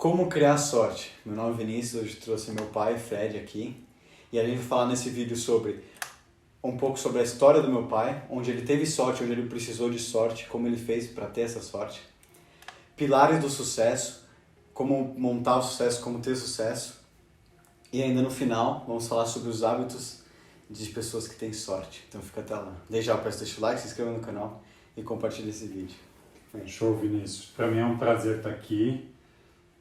Como criar sorte? Meu nome é Vinícius, hoje trouxe meu pai, Fred, aqui. E a gente vai falar nesse vídeo um pouco sobre a história do meu pai, onde ele teve sorte, onde ele precisou de sorte, como ele fez para ter essa sorte. Pilares do sucesso, como montar o sucesso, como ter sucesso. E ainda no final, vamos falar sobre os hábitos de pessoas que têm sorte. Então fica até lá. Desde já, peço deixa o like, se inscreva no canal e compartilhe esse vídeo. Show, Vinícius. Para mim é um prazer estar aqui.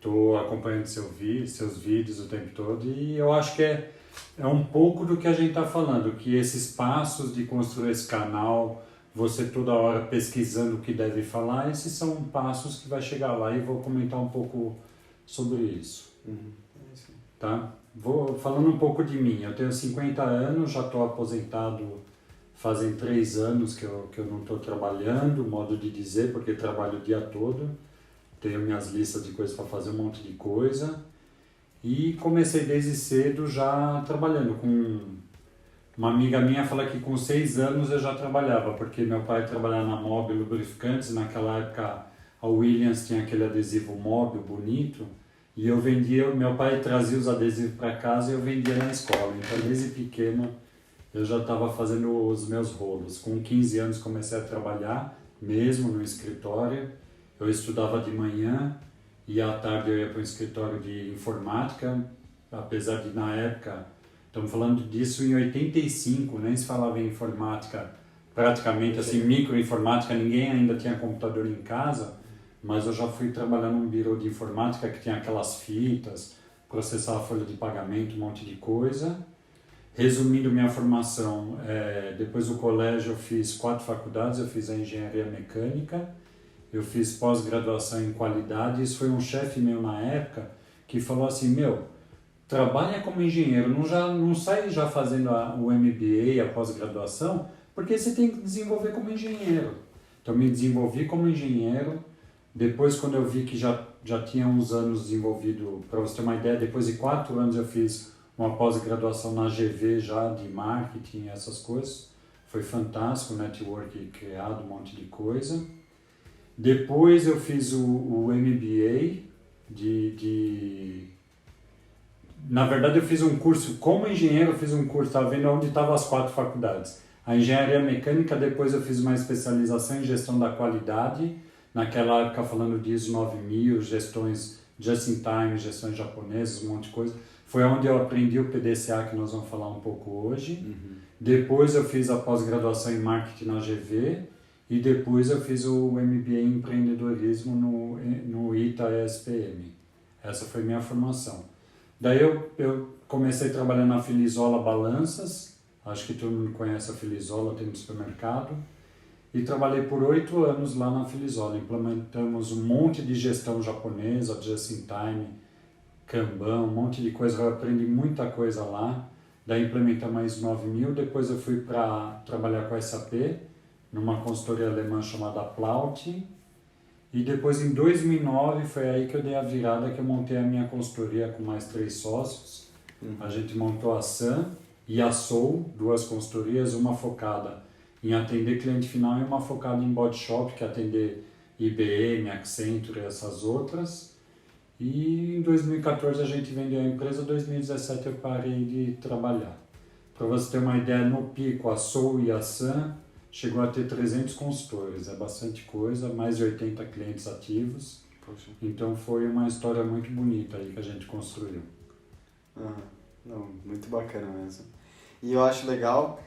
Estou acompanhando seus vídeos o tempo todo e eu acho que é um pouco do que a gente está falando, que esses passos de construir esse canal, você toda hora pesquisando o que deve falar, esses são passos que vai chegar lá e vou comentar um pouco sobre isso. Tá? Vou falando um pouco de mim. Eu tenho 50 anos, já estou aposentado fazem 3 anos que eu não estou trabalhando, modo de dizer, porque trabalho o dia todo. Tenho minhas listas de coisas para fazer, um monte de coisa. E comecei desde cedo já trabalhando com... Uma amiga minha fala que com 6 anos eu já trabalhava, porque meu pai trabalhava na Mobil Lubrificantes, naquela época a Williams tinha aquele adesivo Mobil bonito, e eu vendia, meu pai trazia os adesivos para casa e eu vendia na escola. Então desde pequeno eu já estava fazendo os meus rolos. Com 15 anos comecei a trabalhar, mesmo no escritório. Eu estudava de manhã e à tarde eu ia para o escritório de informática, apesar de na época, estamos falando disso em 85, nem se falava em informática, praticamente assim, microinformática, ninguém ainda tinha computador em casa, mas eu já fui trabalhar num birô de informática que tinha aquelas fitas, processava folha de pagamento, um monte de coisa. Resumindo minha formação, depois do colégio eu fiz 4 faculdades, eu fiz a engenharia mecânica, eu fiz pós-graduação em qualidade. Isso foi um chefe meu na época que falou assim, trabalha como engenheiro, não sai já fazendo o MBA, a pós-graduação, porque você tem que desenvolver como engenheiro. Então me desenvolvi como engenheiro. Depois, quando eu vi que já tinha uns anos desenvolvido, para você ter uma ideia, depois de 4 anos eu fiz uma pós-graduação na GV já de marketing, essas coisas. Foi fantástico, network criado, um monte de coisa. Depois eu fiz o MBA Na verdade eu fiz um curso, como engenheiro eu fiz um curso, estava vendo onde estavam as 4 faculdades. A engenharia mecânica, depois eu fiz uma especialização em gestão da qualidade, naquela época falando de ISO 9000, gestões just in time, gestões japonesas, um monte de coisa. Foi onde eu aprendi o PDCA, que nós vamos falar um pouco hoje. Depois eu fiz a pós-graduação em marketing na GV. E depois eu fiz o MBA em empreendedorismo no ITA ESPM. Essa foi minha formação. Daí eu comecei a trabalhar na Filizola Balanças, acho que todo mundo conhece a Filizola, tem no supermercado. E trabalhei por 8 anos lá na Filizola. Implementamos um monte de gestão japonesa, just in time, Kanban, um monte de coisa. Eu aprendi muita coisa lá. Daí implementamos mais 9000. Depois eu fui para trabalhar com a SAP, numa consultoria alemã chamada Plaut. E depois, em 2009, foi aí que eu dei a virada, que eu montei a minha consultoria com mais 3 sócios. A gente montou a Sun e a Soul, 2 consultorias, uma focada em atender cliente final e uma focada em body shop, que é atender IBM, Accenture e essas outras. E em 2014 a gente vendeu a empresa, em 2017 eu parei de trabalhar. Para você ter uma ideia, no pico, a Soul e a Sun chegou a ter 300 consultores, é bastante coisa, mais de 80 clientes ativos. Poxa. Então foi uma história muito bonita aí que a gente construiu. Não, muito bacana mesmo. E eu acho legal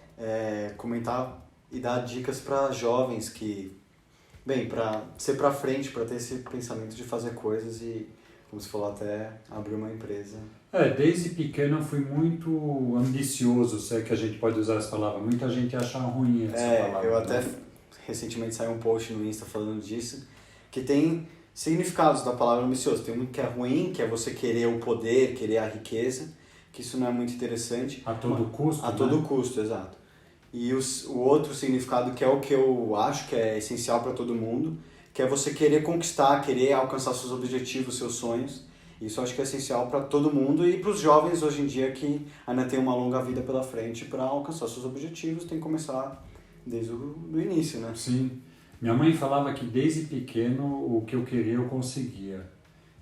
comentar e dar dicas para jovens que, para ser para frente, para ter esse pensamento de fazer coisas e, como você falou, até abrir uma empresa. Desde pequeno eu fui muito ambicioso, se é que a gente pode usar essa palavra. Muita gente acha ruim essa palavra. Eu até recentemente saiu um post no Insta falando disso, que tem significados da palavra ambicioso. Tem muito que é ruim, que é você querer o poder, querer a riqueza, que isso não é muito interessante. A todo custo, A todo custo, exato. E o outro significado, que é o que eu acho que é essencial para todo mundo, que é você querer conquistar, querer alcançar seus objetivos, seus sonhos. Isso eu acho que é essencial para todo mundo e para os jovens hoje em dia que ainda tem uma longa vida pela frente. Para alcançar seus objetivos tem que começar desde o início, né? Sim. Minha mãe falava que desde pequeno o que eu queria eu conseguia.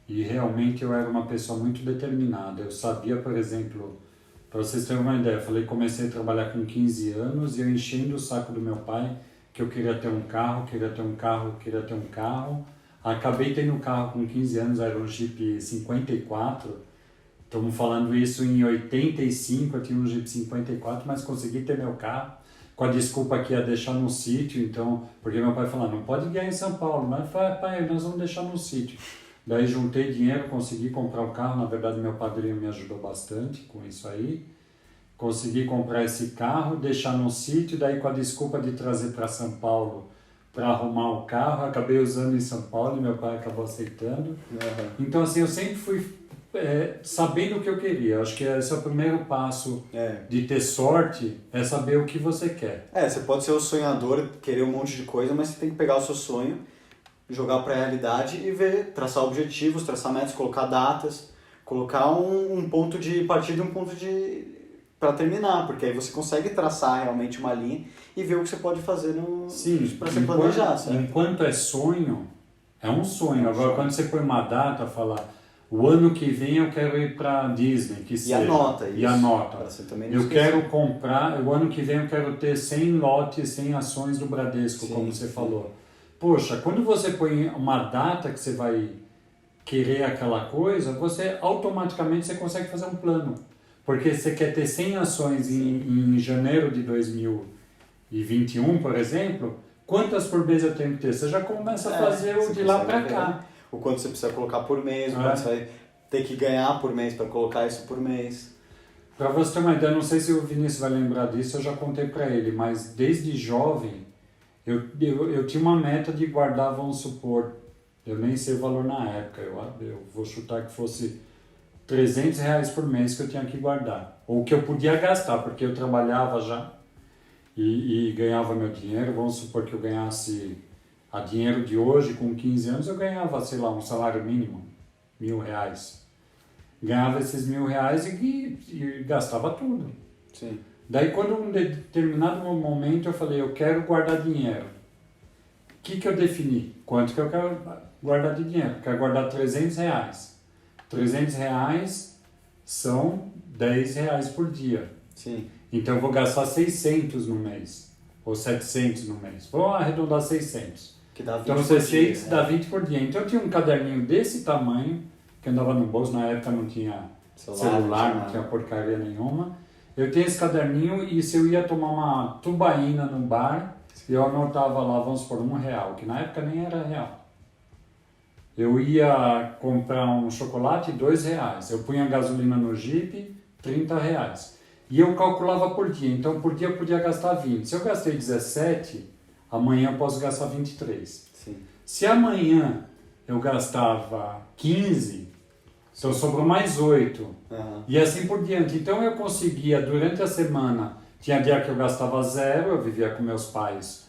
E realmente eu era uma pessoa muito determinada. Eu sabia, por exemplo, para vocês terem uma ideia, eu falei que comecei a trabalhar com 15 anos e eu enchendo o saco do meu pai que eu queria ter um carro, queria ter um carro, queria ter um carro. Acabei tendo um carro com 15 anos, era um Jeep 54. Estamos falando isso em 85, eu tinha um Jeep 54, mas consegui ter meu carro com a desculpa que ia deixar no sítio, então, porque meu pai falou, não pode ganhar em São Paulo, mas pai, nós vamos deixar no sítio. Daí juntei dinheiro, consegui comprar o carro, na verdade meu padrinho me ajudou bastante com isso aí. Consegui comprar esse carro, deixar no sítio, daí com a desculpa de trazer para São Paulo para arrumar o carro, acabei usando em São Paulo e meu pai acabou aceitando. Uhum. Então assim, eu sempre fui sabendo o que eu queria. Acho que esse é o primeiro passo de ter sorte, é saber o que você quer. Você pode ser o sonhador, querer um monte de coisa, mas você tem que pegar o seu sonho, jogar para a realidade e ver, traçar objetivos, traçar metas, colocar datas, colocar um ponto de partida e um ponto de para terminar, porque aí você consegue traçar realmente uma linha e ver o que você pode fazer para se planejar, certo? Enquanto é sonho, é um sonho. Agora, quando você põe uma data, fala, o ano que vem eu quero ir para Disney, que seja. Anota isso. E anota. Pra você também não eu esquecer. Quero comprar, o ano que vem eu quero ter 100 lotes, 100 ações do Bradesco, como você falou. Poxa, quando você põe uma data que você vai querer aquela coisa, você automaticamente você consegue fazer um plano. Porque você quer ter 100 ações em janeiro de 2021, por exemplo, quantas por mês eu tenho que ter? Você já começa a fazer o de lá para cá. O quanto você precisa colocar por mês, o quanto você vai ter que ganhar por mês para colocar isso por mês. Para você ter uma ideia, não sei se o Vinícius vai lembrar disso, eu já contei para ele, mas desde jovem eu tinha uma meta de guardar, vamos supor, eu nem sei o valor na época, eu vou chutar que fosse R$300 por mês que eu tinha que guardar. Ou que eu podia gastar, porque eu trabalhava já e ganhava meu dinheiro. Vamos supor que eu ganhasse a dinheiro de hoje, com 15 anos, eu ganhava, sei lá, um salário mínimo, R$1.000. Ganhava esses R$1.000 e gastava tudo. Sim. Daí, quando em um determinado momento eu falei, eu quero guardar dinheiro. O que eu defini? Quanto que eu quero guardar de dinheiro? Eu quero guardar R$300. R$300 são R$10 por dia. Sim. Então eu vou gastar 600 no mês, ou 700 no mês. Vou arredondar 600. Que dá 20 então por 600 dia, dá 20 por dia. Então eu tinha um caderninho desse tamanho, que andava no bolso, na época não tinha celular, não tinha porcaria nenhuma. Eu tinha esse caderninho e se eu ia tomar uma tubaína no bar, eu anotava lá, vamos supor, R$1, que na época nem era real. Eu ia comprar um chocolate, R$2. Eu punha gasolina no Jeep, R$30. E eu calculava por dia. Então, por dia eu podia gastar 20. Se eu gastei 17, amanhã eu posso gastar 23. Sim. Se amanhã eu gastava 15, então sobrou mais 8. Uhum. E assim por diante. Então, eu conseguia, durante a semana, tinha dia que eu gastava 0, eu vivia com meus pais,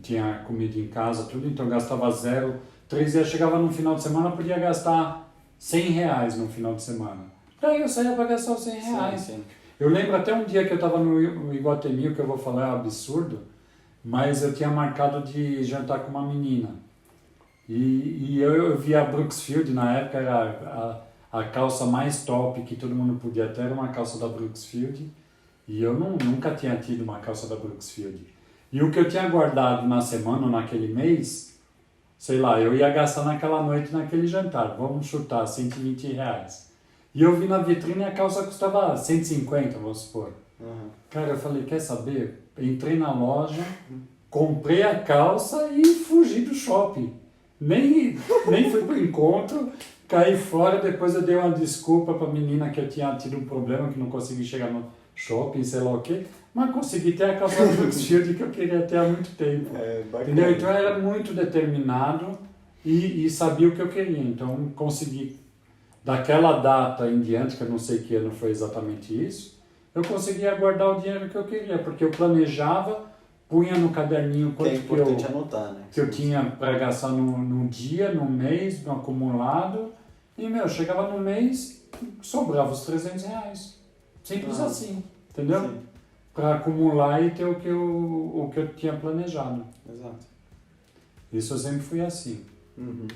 tinha comida em casa, tudo, então eu gastava 0. 3 dias, chegava no final de semana, eu podia gastar R$100 no final de semana. Daí eu saía para gastar os R$100. Sim. Eu lembro até um dia que eu estava no Iguatemi, o que eu vou falar é um absurdo, mas eu tinha marcado de jantar com uma menina. E eu vi a Brooksfield, na época era a calça mais top que todo mundo podia ter, era uma calça da Brooksfield. E eu nunca tinha tido uma calça da Brooksfield. E o que eu tinha guardado na semana ou naquele mês, sei lá, eu ia gastar naquela noite, naquele jantar, vamos chutar, R$120. E eu vi na vitrine a calça custava 150, vamos supor. Uhum. Cara, eu falei, quer saber? Entrei na loja, comprei a calça e fugi do shopping. Nem fui pro encontro, caí fora, depois eu dei uma desculpa pra menina que eu tinha tido um problema, que não consegui chegar no shopping, sei lá o quê. Mas consegui ter a calça do Brooksfield que eu queria ter há muito tempo. Entendeu? Então eu era muito determinado e sabia o que eu queria. Então consegui, daquela data em diante, que eu não sei que ano foi exatamente isso, eu conseguia guardar o dinheiro que eu queria, porque eu planejava, punha no caderninho quanto anotar, né? que eu tinha para gastar no dia, no mês, no acumulado. E, chegava no mês, sobrava os R$300. Simples assim, entendeu? Sim. Para acumular e ter o que eu tinha planejado. Exato. Isso eu sempre fui assim. Uhum.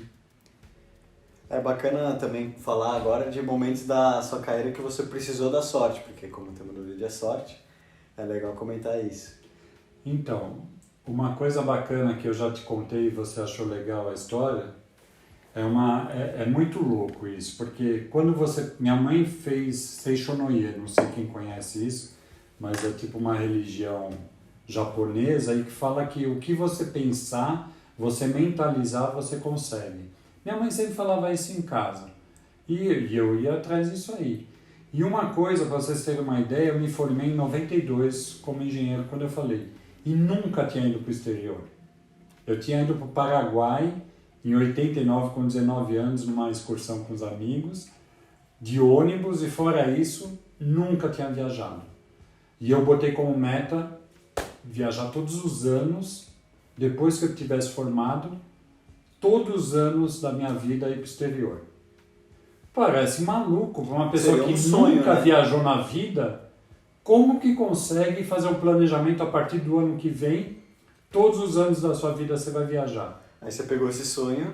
É bacana também falar agora de momentos da sua carreira que você precisou da sorte, porque como o tema do vídeo é sorte, é legal comentar isso. Então, uma coisa bacana que eu já te contei e você achou legal a história, é muito louco isso, porque quando você... Minha mãe fez Seishonoye, não sei quem conhece isso, mas é tipo uma religião japonesa e que fala que o que você pensar, você mentalizar, você consegue. Minha mãe sempre falava isso em casa e eu ia atrás disso aí. E uma coisa, para vocês terem uma ideia, eu me formei em 92 como engenheiro, quando eu falei, e nunca tinha ido para o exterior. Eu tinha ido para o Paraguai em 89, com 19 anos, numa excursão com os amigos, de ônibus, e fora isso, nunca tinha viajado. E eu botei como meta viajar todos os anos, depois que eu tivesse formado, todos os anos da minha vida ir para o exterior. Parece maluco para uma pessoa que sonho, nunca né? viajou na vida, como que consegue fazer um planejamento a partir do ano que vem, todos os anos da sua vida você vai viajar. Aí você pegou esse sonho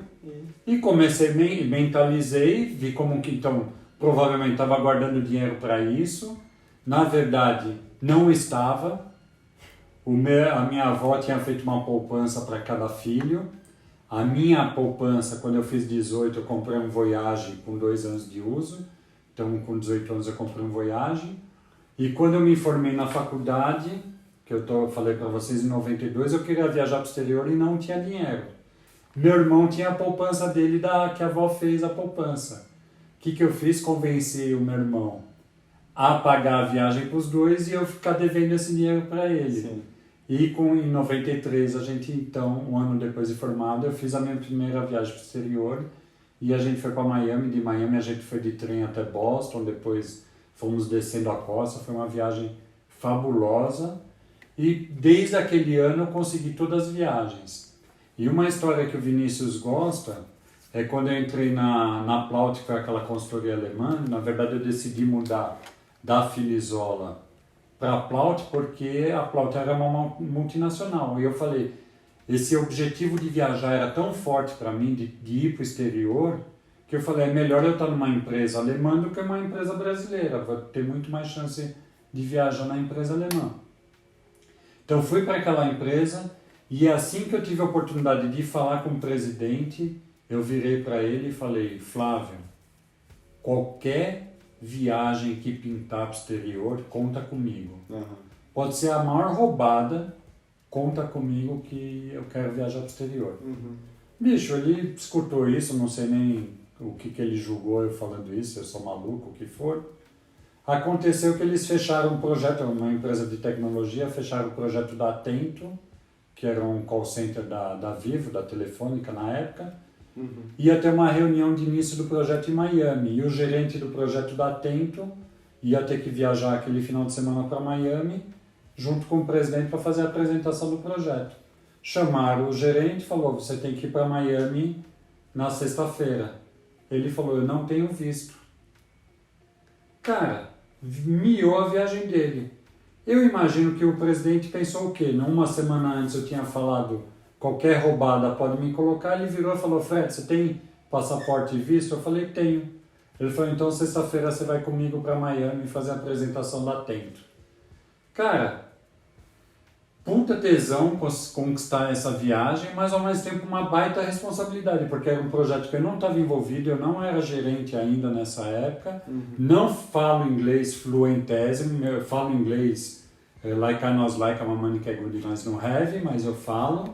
E comecei, mentalizei, vi como que então provavelmente estava guardando dinheiro para isso. Na verdade, não estava. A minha avó tinha feito uma poupança para cada filho. A minha poupança, quando eu fiz 18, eu comprei um Voyage com 2 anos de uso. Então, com 18 anos, eu comprei um Voyage. E quando eu me formei na faculdade, que falei para vocês em 92, eu queria viajar para o exterior e não tinha dinheiro. Meu irmão tinha a poupança dele, que a avó fez a poupança. O que eu fiz? Convenci o meu irmão a pagar a viagem para os dois e eu ficar devendo esse dinheiro para ele. Sim. E em 93, a gente então, um ano depois de formado, eu fiz a minha primeira viagem para o exterior e a gente foi para Miami. De Miami a gente foi de trem até Boston, depois fomos descendo a costa, foi uma viagem fabulosa e desde aquele ano eu consegui todas as viagens. E uma história que o Vinícius gosta é quando eu entrei na Plaut, que foi aquela consultoria alemã. Na verdade eu decidi mudar da Filisola para a Plaut porque a Plaut era uma multinacional. E eu falei, esse objetivo de viajar era tão forte para mim, de ir para o exterior, que eu falei, é melhor eu estar numa empresa alemã do que uma empresa brasileira. Vou ter muito mais chance de viajar na empresa alemã. Então fui para aquela empresa e assim que eu tive a oportunidade de falar com o presidente, eu virei para ele e falei, Flávio, qualquer viagem que pintar para o exterior, conta comigo. Uhum. Pode ser a maior roubada, conta comigo que eu quero viajar para o exterior. Uhum. Bicho, ele escutou isso, não sei nem o que ele julgou eu falando isso, eu sou maluco, o que for. Aconteceu que eles fecharam um projeto, uma empresa de tecnologia, fecharam o projeto da Atento, que era um call center da Vivo, da Telefônica na época. Uhum. Ia ter uma reunião de início do projeto em Miami e o gerente do projeto da Atento ia ter que viajar aquele final de semana para Miami junto com o presidente para fazer a apresentação do projeto. Chamaram o gerente e falou, você tem que ir para Miami na sexta-feira. Ele falou, eu não tenho visto. Cara, miou a viagem dele. Eu imagino que o presidente pensou o quê? Uma semana antes eu tinha falado, qualquer roubada pode me colocar. Ele virou e falou, Fred, você tem passaporte e visto? Eu falei, tenho. Ele falou, então sexta-feira você vai comigo para Miami fazer a apresentação da Atento. Cara, puta tesão conquistar essa viagem, mas ao mesmo tempo uma baita responsabilidade, porque era um projeto que eu não estava envolvido, eu não era gerente ainda nessa época, não falo inglês fluentésimo, eu falo inglês like I knows like I'm a money que é good nice no have, mas eu falo.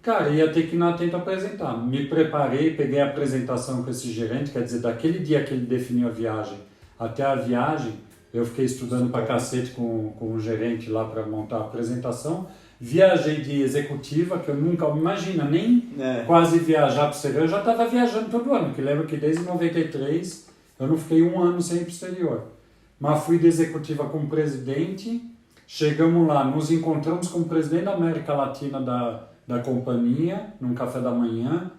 Cara, ia ter que ir na Atento apresentar. Me preparei, peguei a apresentação com esse gerente, quer dizer, daquele dia que ele definiu a viagem até a viagem, eu fiquei estudando pra cacete com o gerente lá para montar a apresentação. Viajei de executiva, que eu nunca, imagina, nem quase viajar para o exterior. Eu já estava viajando todo ano, que lembro que desde 93 eu não fiquei um ano sem ir para o exterior. Mas fui de executiva com o presidente, chegamos lá, nos encontramos com o presidente da América Latina da companhia, num café da manhã.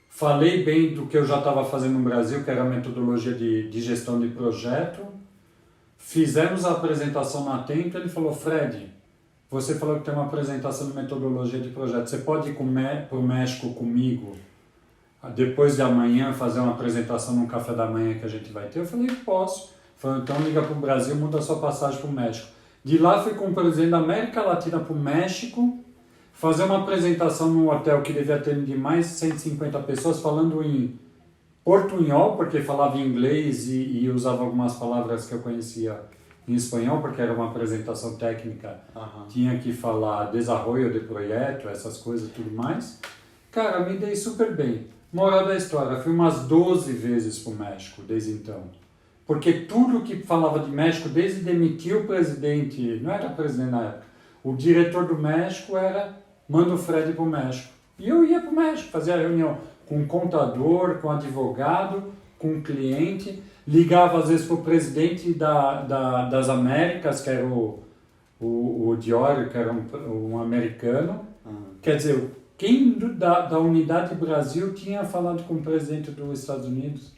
Falei bem do que eu já estava fazendo no Brasil, que era a metodologia de gestão de projeto. Fizemos a apresentação na Atento, ele falou, Fred, você falou que tem uma apresentação de metodologia de projeto, você pode ir para o México comigo depois de amanhã fazer uma apresentação num café da manhã que a gente vai ter? Eu falei, posso. Falei, então liga para o Brasil, muda a sua passagem para o México. De lá fui com o presidente da América Latina para o México, fazer uma apresentação num hotel que devia ter de mais de 150 pessoas, falando em portunhol, porque falava inglês e usava algumas palavras que eu conhecia em espanhol, porque era uma apresentação técnica. Tinha que falar desarrollo de projeto, essas coisas e tudo mais. Cara, me dei super bem. Moral da história, fui umas 12 vezes para o México desde então. Porque tudo que falava de México, desde demitir o presidente, não era presidente na época, o diretor do México era, manda o Fred para o México. E eu ia para o México, fazia reunião com o contador, com o advogado, com o cliente, ligava às vezes para o presidente das Américas, que era o Diório, que era um americano. Quer dizer, quem da unidade Brasil tinha falado com o presidente dos Estados Unidos,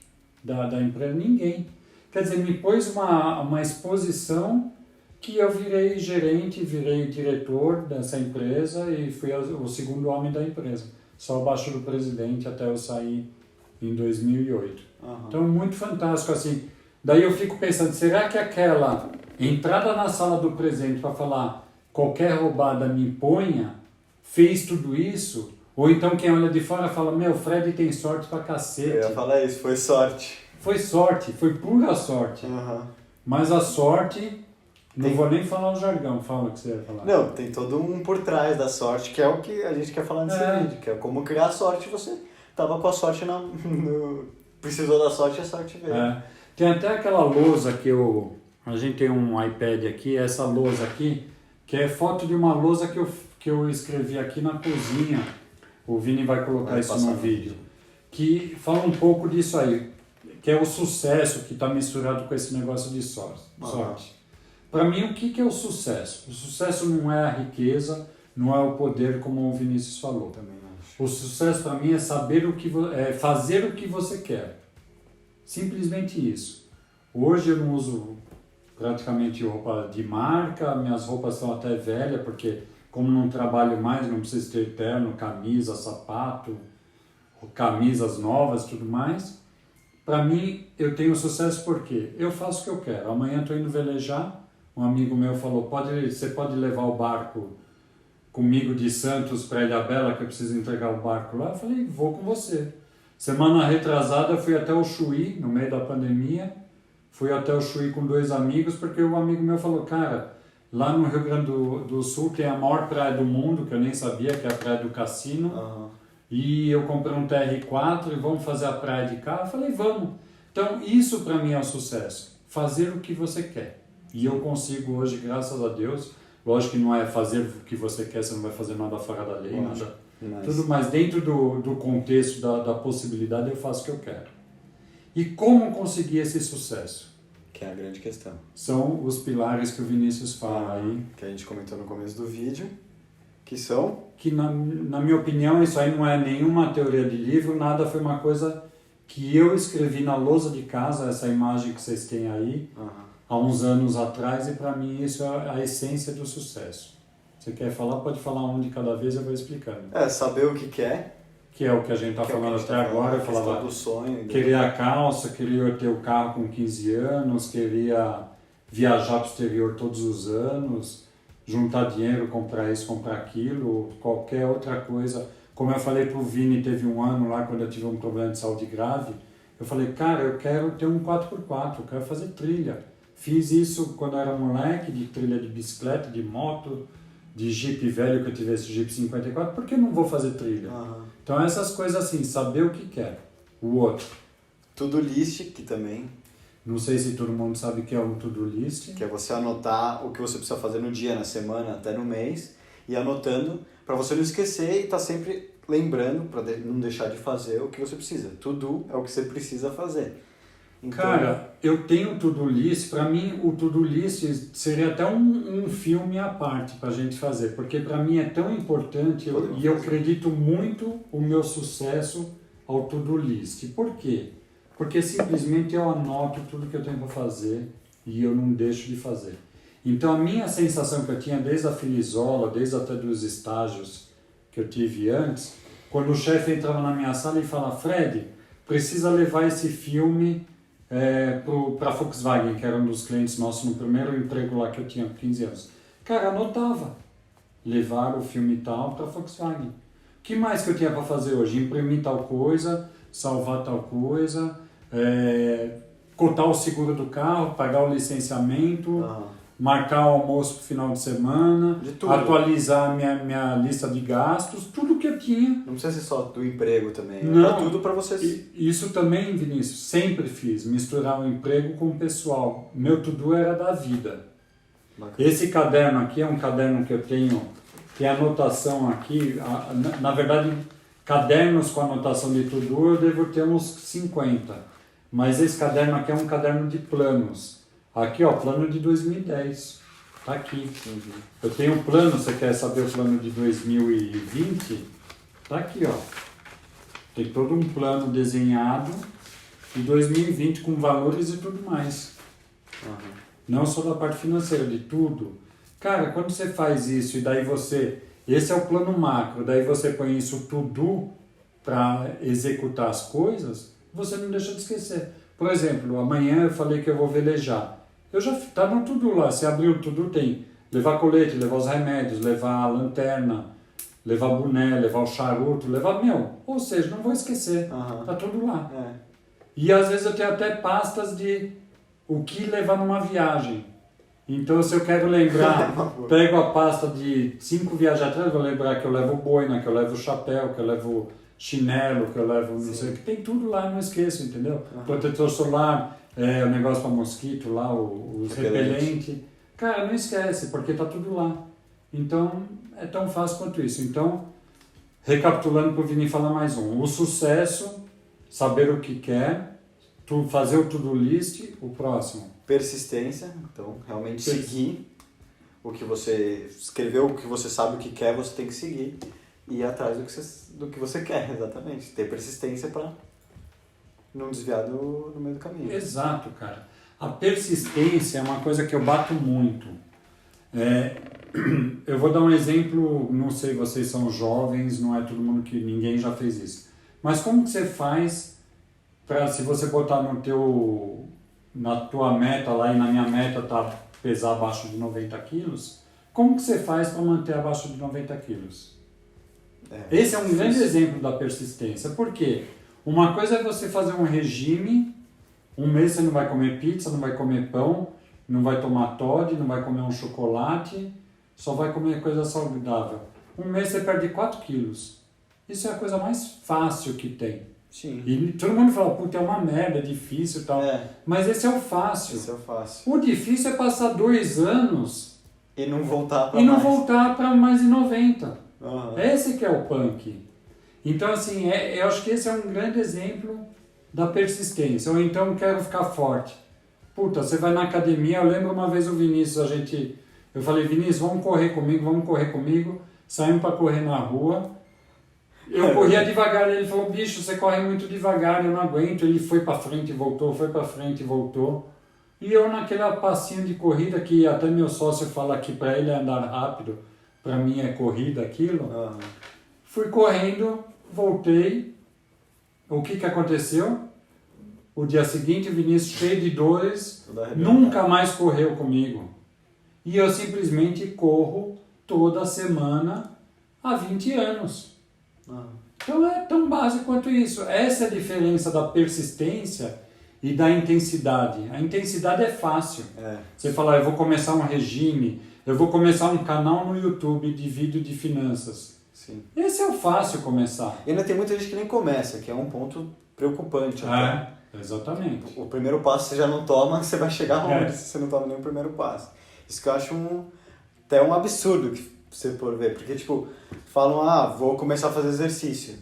da empresa? Ninguém. Quer dizer, me pôs uma exposição que eu virei gerente, virei diretor dessa empresa e fui o segundo homem da empresa. Só abaixo do presidente até eu sair em 2008. Então, muito fantástico, assim. Daí eu fico pensando, será que aquela entrada na sala do presidente para falar qualquer roubada me ponha, fez tudo isso? Ou então quem olha de fora fala, meu, Fred tem sorte pra cacete. Eu ia falar isso, foi sorte. Foi sorte, foi pura sorte. Mas a sorte, não vou nem falar o jargão, fala o que você ia falar. Não, tem todo um por trás da sorte, que é o que a gente quer falar nesse vídeo, que é como criar sorte. Você tava com a sorte precisou da sorte, a sorte veio. Tem até aquela lousa que a gente tem um iPad aqui, essa lousa aqui, que é foto de uma lousa que eu escrevi aqui na cozinha. O Vini vai colocar isso no vídeo. Que fala um pouco disso aí, que é o sucesso que está misturado com esse negócio de sorte. Para mim, o que é o sucesso? O sucesso não é a riqueza, não é o poder, como o Vinícius falou. Também acho. O sucesso para mim é saber fazer o que você quer. Simplesmente isso. Hoje eu não uso praticamente roupa de marca, minhas roupas são até velhas, porque como não trabalho mais, não preciso ter terno, camisa, sapato, camisas novas e tudo mais. Para mim, eu tenho sucesso porque eu faço o que eu quero. Amanhã estou indo velejar, um amigo meu falou, você pode levar o barco comigo de Santos para Ilhabela, que eu preciso entregar o barco lá? Eu falei, vou com você. Semana retrasada, eu fui até o Chuí, no meio da pandemia, fui até o Chuí com 2 amigos, porque um amigo meu falou, cara, lá no Rio Grande do Sul tem a maior praia do mundo, que eu nem sabia, que é a Praia do Cassino. E eu comprei um TR4 e vamos fazer a praia de cá. Eu falei, vamos. Então, isso para mim é o sucesso. Fazer o que você quer. E eu consigo hoje, graças a Deus. Lógico que não é fazer o que você quer, você não vai fazer nada fora da lei, nada. Tudo mais dentro do contexto da possibilidade, eu faço o que eu quero. E como conseguir esse sucesso? Que é a grande questão. São os pilares que o Vinícius fala aí. Que a gente comentou no começo do vídeo. Que são? Que na minha opinião isso aí não é nenhuma teoria de livro, nada, foi uma coisa que eu escrevi na lousa de casa, essa imagem que vocês têm aí, há uns anos atrás, e para mim isso é a essência do sucesso. Você quer falar, pode falar um de cada vez, eu vou explicando. Saber o que quer. Que é o que a gente está falando até agora. Eu falava do sonho. Queria a calça, queria ter o carro com 15 anos, queria viajar para o exterior todos os anos, juntar dinheiro, comprar isso, comprar aquilo, qualquer outra coisa. Como eu falei pro Vini, teve um ano lá, quando eu tive um problema de saúde grave, eu falei, cara, eu quero ter um 4x4, eu quero fazer trilha. Fiz isso quando eu era moleque, de trilha de bicicleta, de moto, de Jeep velho, que eu tivesse Jeep 54, por que eu não vou fazer trilha? Então essas coisas assim, saber o que quer. O outro. To-do list, que também... Não sei se todo mundo sabe o que é um to-do list. Que é você anotar o que você precisa fazer no dia, na semana, até no mês, e anotando para você não esquecer e estar sempre lembrando, para não deixar de fazer o que você precisa. To-do é o que você precisa fazer. Então, cara, eu tenho to-do list. Para mim, o to-do list seria até um filme à parte para a gente fazer, porque para mim é tão importante e eu acredito muito o meu sucesso ao to-do list. Por quê? Porque simplesmente eu anoto tudo que eu tenho para fazer e eu não deixo de fazer. Então a minha sensação que eu tinha desde a Filizola, desde até dos estágios que eu tive antes, Quando o chefe entrava na minha sala e falava, Fred, precisa levar esse filme para a Volkswagen, que era um dos clientes nossos no primeiro emprego lá que eu tinha 15 anos. Cara, anotava. Levar o filme tal para a Volkswagen. O que mais que eu tinha para fazer hoje? Imprimir tal coisa, salvar tal coisa, cotar o seguro do carro, pagar o licenciamento, marcar o almoço para o final de semana, atualizar minha lista de gastos, tudo que eu tinha. Não precisa ser só do emprego também, não, tudo para vocês. Isso também, Vinícius, sempre fiz, misturar o emprego com o pessoal. Meu to-do era da vida. Bacana. Esse caderno aqui é um caderno que eu tenho, tem anotação aqui, na verdade, cadernos com anotação de to-do eu devo ter uns 50, mas esse caderno aqui é um caderno de planos. Aqui, ó, plano de 2010, tá aqui. Eu tenho um plano, você quer saber o plano de 2020? Tá aqui, ó. Tem todo um plano desenhado de 2020 com valores e tudo mais. Não só da parte financeira, de tudo. Cara, quando você faz isso e daí esse é o plano macro, daí você põe isso tudo para executar as coisas, você não deixa de esquecer. Por exemplo, amanhã eu falei que eu vou velejar. Tá no tudo lá, você abriu tudo, tem levar colete, levar os remédios, levar a lanterna, levar boné, levar o charuto, ou seja, não vou esquecer, tá tudo lá. E às vezes eu tenho até pastas de o que levar numa viagem. Então, se eu quero lembrar, pego a pasta de 5 viagens atrás, vou lembrar que eu levo boina, que eu levo chapéu, que eu levo chinelo, que eu levo não sei o que. Tem tudo lá, não esqueço, entendeu? Protetor solar, o negócio para mosquito lá, os repelentes. Cara, não esquece, porque tá tudo lá. Então, é tão fácil quanto isso. Então, recapitulando para o Vini falar mais um. O sucesso, saber o que quer, fazer o to-do list, o próximo. Persistência, então realmente seguir o que você escreveu, o que você sabe o que quer, você tem que seguir e ir atrás do que você quer, exatamente. Ter persistência para não desviar do meio do caminho. Exato, cara. A persistência é uma coisa que eu bato muito. Eu vou dar um exemplo, não sei, vocês são jovens, não é todo mundo ninguém já fez isso. Mas como que você faz para, se você botar na tua meta lá e na minha meta tá pesar abaixo de 90 quilos, como que você faz para manter abaixo de 90 quilos? Esse é um grande exemplo da persistência. Por quê? Uma coisa é você fazer um regime, um mês você não vai comer pizza, não vai comer pão, não vai tomar Toddy, não vai comer um chocolate, só vai comer coisa saudável. Um mês você perde 4 quilos. Isso é a coisa mais fácil que tem. Sim. E todo mundo fala, puta, é uma merda, é difícil e tal. Mas esse é o fácil. Esse é o fácil. O difícil é passar 2 anos e não voltar para mais de 90. Esse que é o punk. Então, assim, eu acho que esse é um grande exemplo da persistência. Ou então, quero ficar forte. Puta, você vai na academia, eu lembro uma vez o Vinícius, eu falei, Vinícius, vamos correr comigo. Saímos para correr na rua. Eu corria devagar, ele falou, bicho, você corre muito devagar, eu não aguento. Ele foi pra frente e voltou, E eu naquele passinho de corrida, que até meu sócio fala que pra ele é andar rápido, pra mim é corrida aquilo. Fui correndo, voltei. O que aconteceu? O dia seguinte, o Vinícius cheio de dores, nunca mais correu comigo. E eu simplesmente corro toda semana há 20 anos. Então é tão básico quanto isso. Essa é a diferença da persistência e da intensidade. A intensidade é fácil. Você fala, eu vou começar um regime, eu vou começar um canal no YouTube de vídeo de finanças. Sim. Esse é o fácil começar. E ainda tem muita gente que nem começa, que é um ponto preocupante. Exatamente. O primeiro passo você já não toma, você vai chegar onde se você não toma nem o primeiro passo. Isso que eu acho até um absurdo que você for ver, porque tipo, falam, vou começar a fazer exercício,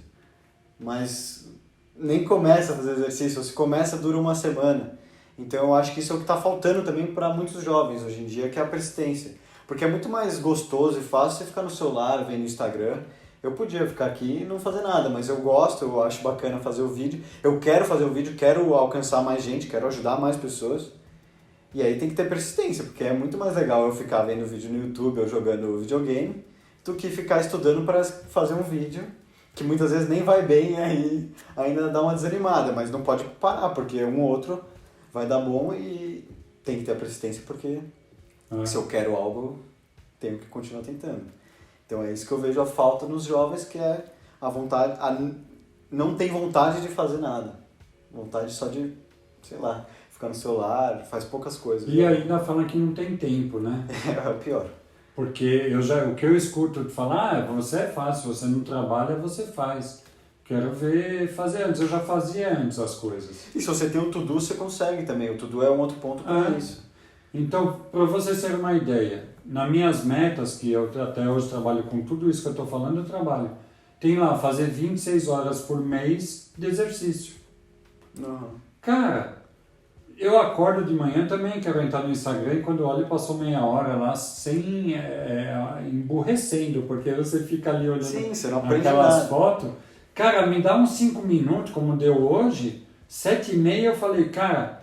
mas nem começa a fazer exercício, ou se começa, dura uma semana. Então eu acho que isso é o que está faltando também para muitos jovens hoje em dia, que é a persistência, porque é muito mais gostoso e fácil você ficar no celular, vendo no Instagram. Eu podia ficar aqui e não fazer nada, mas eu gosto, eu acho bacana fazer o vídeo, eu quero fazer o vídeo, quero alcançar mais gente, quero ajudar mais pessoas. E aí tem que ter persistência, porque é muito mais legal eu ficar vendo vídeo no YouTube ou jogando videogame do que ficar estudando para fazer um vídeo que muitas vezes nem vai bem e aí ainda dá uma desanimada, mas não pode parar, porque um ou outro vai dar bom e tem que ter a persistência, porque se eu quero algo, tenho que continuar tentando. Então é isso que eu vejo a falta nos jovens, que é a vontade, não tem vontade de fazer nada. Vontade só de, sei lá, ficar no celular, faz poucas coisas. E ainda falam que não tem tempo, né? É o pior. Porque o que eu escuto de falar, você é fácil, você não trabalha, você faz. Quero ver fazer antes, eu já fazia antes as coisas. E se você tem o To-Do, você consegue também. O To-Do é um outro ponto para isso. Então, para você ter uma ideia, nas minhas metas, que eu até hoje trabalho com tudo isso que eu estou falando, eu trabalho. Tem lá, fazer 26 horas por mês de exercício. Uhum. Cara, eu acordo de manhã também, quero entrar no Instagram e quando eu olho passou meia hora lá sem emburrecendo, porque você fica ali olhando. Sim, você não aprende aquelas nada. fotos. Cara, me dá uns 5 minutos, como deu hoje, 7h30 eu falei, cara,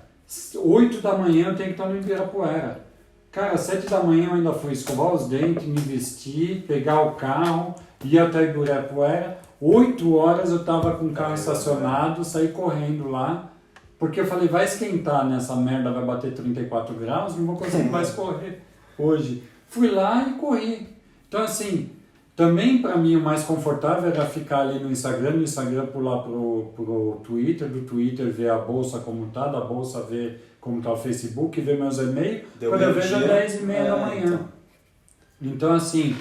8 da manhã eu tenho que estar no Ibirapuera. Cara, 7 da manhã eu ainda fui escovar os dentes, me vestir, pegar o carro, ir até Ibirapuera. 8 horas eu estava com o carro estacionado, saí correndo lá, porque eu falei, vai esquentar nessa merda, vai bater 34 graus, não vou conseguir mais correr hoje. Fui lá e corri. Então assim, também para mim o mais confortável era ficar ali no Instagram pular pro Twitter, do Twitter ver a bolsa como tá, da bolsa ver como tá o Facebook, ver meus e-mails, quando eu vejo 10h30 da manhã. Então assim,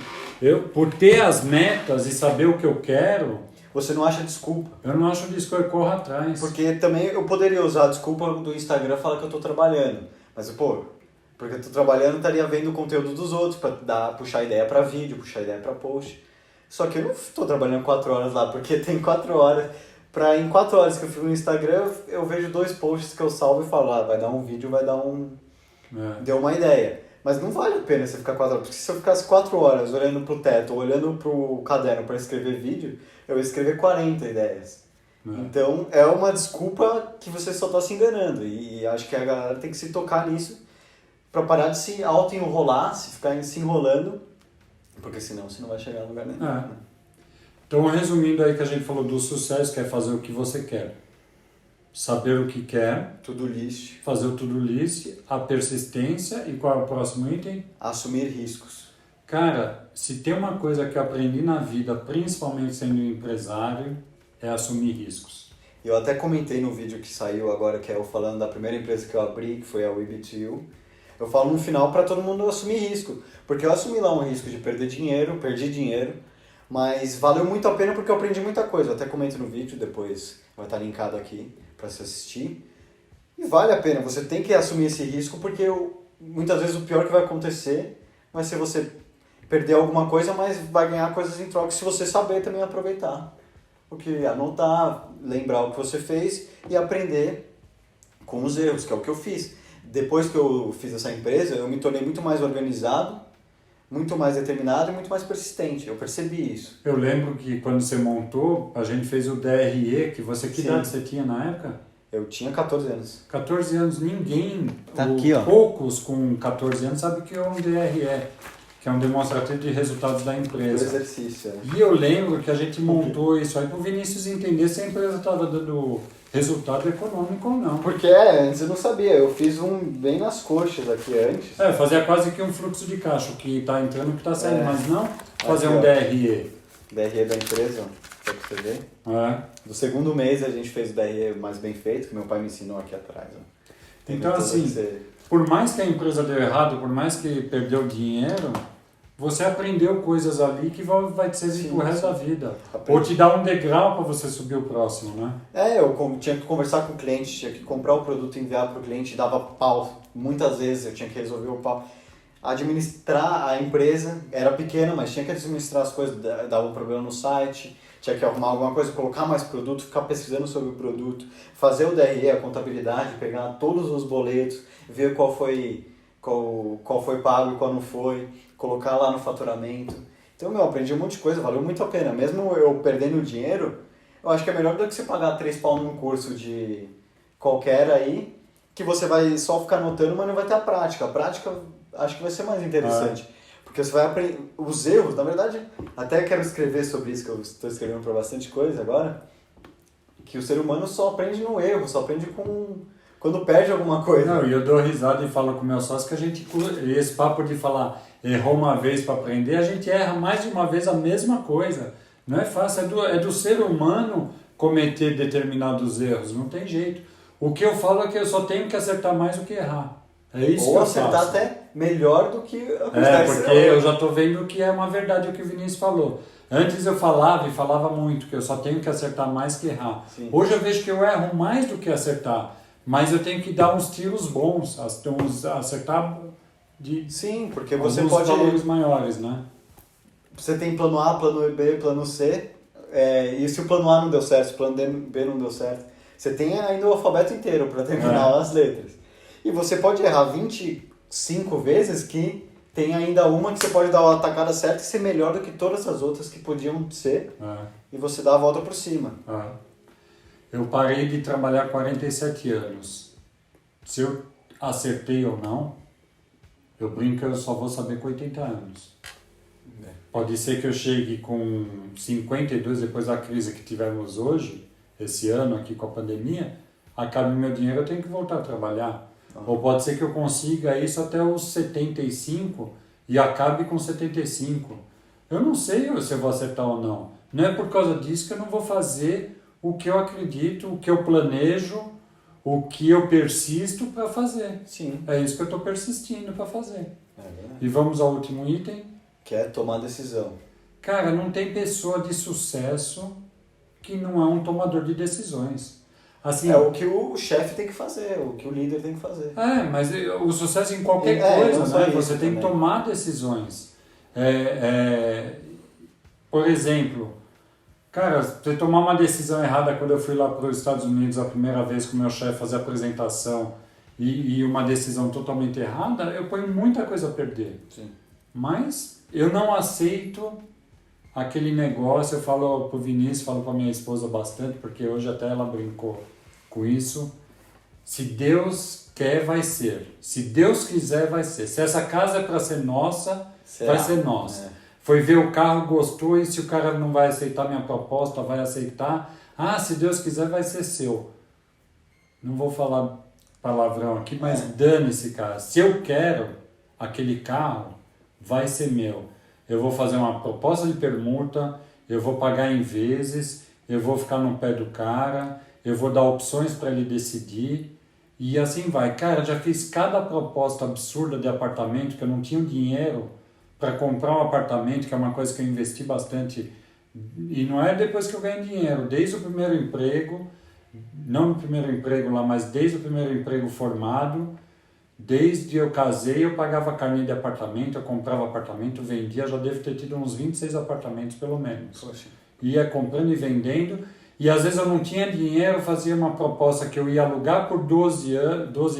por ter as metas e saber o que eu quero... Você não acha desculpa. Eu não acho desculpa, eu corro atrás. Porque também eu poderia usar a desculpa do Instagram e falar que eu tô trabalhando. Mas, porque eu tô trabalhando, estaria vendo o conteúdo dos outros, pra puxar ideia pra vídeo, puxar ideia pra post. Só que eu não tô trabalhando 4 horas lá, porque tem 4 horas. Em 4 horas que eu fico no Instagram, eu vejo 2 posts que eu salvo e falo, vai dar um vídeo, vai dar um... Deu uma ideia. Mas não vale a pena você ficar 4 horas, porque se eu ficasse 4 horas olhando pro teto, olhando pro caderno para escrever vídeo, eu ia escrever 40 ideias. Então, é uma desculpa que você só tá se enganando. E acho que a galera tem que se tocar nisso para parar de se auto-enrolar, ficar se enrolando, porque senão você não vai chegar a lugar nenhum. Então, resumindo aí que a gente falou do sucesso, que é fazer o que você quer. Saber o que quer. To-do list. Fazer o to-do list, a persistência e qual é o próximo item? Assumir riscos. Cara, se tem uma coisa que eu aprendi na vida, principalmente sendo empresário, é assumir riscos. Eu até comentei no vídeo que saiu agora, que é eu falando da primeira empresa que eu abri, que foi a WeBTU. Eu falo no final para todo mundo assumir risco. Porque eu assumi lá um risco de perder dinheiro, perdi dinheiro, mas valeu muito a pena porque eu aprendi muita coisa. Eu até comento no vídeo, depois vai estar linkado aqui para se assistir. E vale a pena, você tem que assumir esse risco porque muitas vezes o pior que vai acontecer vai ser você perder alguma coisa, mas vai ganhar coisas em troca se você saber também aproveitar. Porque anotar, lembrar o que você fez e aprender com os erros, que é o que eu fiz. Depois que eu fiz essa empresa, eu me tornei muito mais organizado, muito mais determinado e muito mais persistente. Eu percebi isso. Eu lembro que quando você montou, a gente fez o DRE, que que idade você tinha na época? Eu tinha 14 anos. 14 anos, ninguém, tá aqui, ó. Poucos com 14 anos sabem o que é um DRE, que é um demonstrativo de resultados da empresa. Do exercício. E eu lembro que a gente montou isso aí para o Vinícius entender se a empresa estava dando resultado econômico ou não. Porque antes eu não sabia, eu fiz um bem nas coxas aqui antes. Fazia quase que um fluxo de caixa, o que está entrando e o que está saindo, mas não fazer aqui, um DRE. DRE da empresa, ó, pra você ver. Do segundo mês a gente fez o DRE mais bem feito, que meu pai me ensinou aqui atrás. Ó. Então assim, por mais que a empresa deu errado, por mais que perdeu dinheiro, você aprendeu coisas ali que vai te servir pro resto da vida. Ou te dar um degrau para você subir o próximo, né? Eu tinha que conversar com o cliente, tinha que comprar o produto e enviar para o cliente, dava pau. Muitas vezes eu tinha que resolver o pau. Administrar a empresa era pequena, mas tinha que administrar as coisas, dava um problema no site, tinha que arrumar alguma coisa, colocar mais produto, ficar pesquisando sobre o produto, fazer o DRE, a contabilidade, pegar todos os boletos, ver qual foi pago e qual não foi, colocar lá no faturamento. Então, eu aprendi um monte de coisa, valeu muito a pena. Mesmo eu perdendo dinheiro, eu acho que é melhor do que você pagar 3 pau num curso de qualquer aí, que você vai só ficar anotando, mas não vai ter a prática. A prática acho que vai ser mais interessante. Porque você vai aprender os erros, na verdade, até quero escrever sobre isso, que eu estou escrevendo para bastante coisa agora, que o ser humano só aprende no erro, só aprende quando perde alguma coisa. Não, e eu dou risada e falo com o meu sócio que a gente, esse papo de falar errou uma vez para aprender, a gente erra mais de uma vez a mesma coisa. Não é fácil, é do ser humano cometer determinados erros, não tem jeito. O que eu falo é que eu só tenho que acertar mais do que errar. É isso Ou que eu acertar faço. até melhor do que a Porque eu já estou vendo que é uma verdade o que o Vinícius falou. Antes eu falava e falava muito, que eu só tenho que acertar mais que errar. Sim. Hoje eu vejo que eu erro mais do que acertar, mas eu tenho que dar uns tiros bons, acertar de Sim, porque alguns você pode... valores maiores, né? Você tem plano A, plano B, plano C, e se o plano A não deu certo, se o plano B não deu certo, você tem ainda o alfabeto inteiro para terminar as letras. E você pode errar 25 vezes que tem ainda uma que você pode dar a atacada certa e ser melhor do que todas as outras que podiam ser, e você dá a volta por cima. Eu parei de trabalhar 47 anos. Se eu acertei ou não, eu brinco que eu só vou saber com 80 anos. Pode ser que eu chegue com 52, depois da crise que tivemos hoje, esse ano aqui com a pandemia, acabe meu dinheiro, eu tenho que voltar a trabalhar. Ou pode ser que eu consiga isso até os 75 e acabe com 75. Eu não sei se eu vou acertar ou não. Não é por causa disso que eu não vou fazer o que eu acredito, o que eu planejo, o que eu persisto para fazer. Sim. É isso que eu estou persistindo para fazer. E vamos ao último item. Que é tomar decisão. Cara, não tem pessoa de sucesso que não é um tomador de decisões. Assim, É o que o chefe tem que fazer, o que o líder tem que fazer. Mas o sucesso em qualquer coisa, né? Você tem que também. tomar decisões. Por exemplo, cara, você tomar uma decisão errada quando eu fui lá para os Estados Unidos a primeira vez com o meu chefe fazer a apresentação e uma decisão totalmente errada, eu ponho muita coisa a perder. Sim. Mas eu não aceito aquele negócio, eu falo pro Vinícius, falo pra minha esposa bastante, porque hoje até ela brincou com isso. Se Deus quer, vai ser. Se Deus quiser, vai ser. Se essa casa é para ser nossa, vai ser nossa. Foi ver o carro, gostou, e se o cara não vai aceitar minha proposta, vai aceitar. Se Deus quiser, vai ser seu. Não vou falar palavrão aqui, mas dane-se, cara. Se eu quero aquele carro, vai ser meu. Eu vou fazer uma proposta de permuta, eu vou pagar em vezes, eu vou ficar no pé do cara, eu vou dar opções para ele decidir e assim vai. Cara, já fiz cada proposta absurda de apartamento que eu não tinha dinheiro para comprar um apartamento, que é uma coisa que eu investi bastante. E não é depois que eu ganhei dinheiro, desde o primeiro emprego, não no primeiro emprego lá, mas desde o primeiro emprego formado. Desde eu casei, eu pagava carnê de apartamento, eu comprava apartamento, vendia, já devo ter tido uns 26 apartamentos pelo menos. Poxa. Ia comprando e vendendo, e às vezes eu não tinha dinheiro, fazia uma proposta que eu ia alugar por 12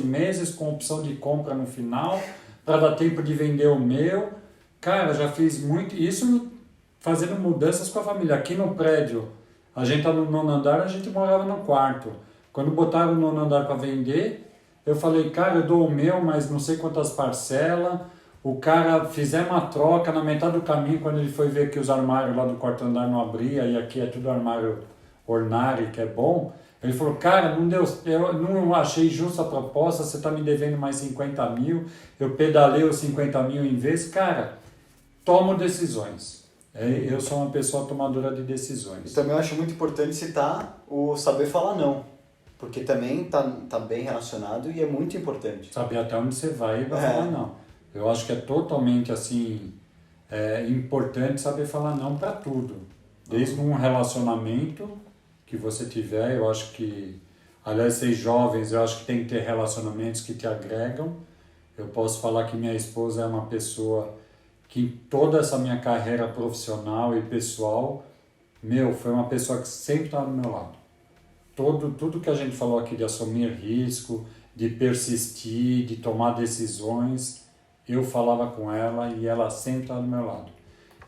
meses com opção de compra no final, para dar tempo de vender o meu. Cara, já fiz muito, isso fazendo mudanças com a família. Aqui no prédio, a gente tá no 9º andar, a gente morava no 4º. Quando botaram o 9º andar para vender, eu falei, cara, eu dou o meu, mas não sei quantas parcelas. O cara fizemos uma troca na metade do caminho, quando ele foi ver que os armários lá do 4º andar não abria, e aqui é tudo armário Ornari, que é bom. Ele falou, cara, não deu, eu não achei justa a proposta, você está me devendo mais 50 mil, eu pedalei os 50 mil em vez. Cara, tomo decisões. Eu sou uma pessoa tomadora de decisões. E também eu acho muito importante citar o saber falar não. Porque também tá bem relacionado e é muito importante. Saber até onde você vai e vai falar não. Eu acho que é totalmente assim, importante saber falar não para tudo. Desde um relacionamento que você tiver, eu acho que, aliás, vocês jovens, eu acho que tem que ter relacionamentos que te agregam. Eu posso falar que minha esposa é uma pessoa que em toda essa minha carreira profissional e pessoal, foi uma pessoa que sempre está do meu lado. Tudo que a gente falou aqui de assumir risco, de persistir, de tomar decisões, eu falava com ela e ela sempre está do meu lado.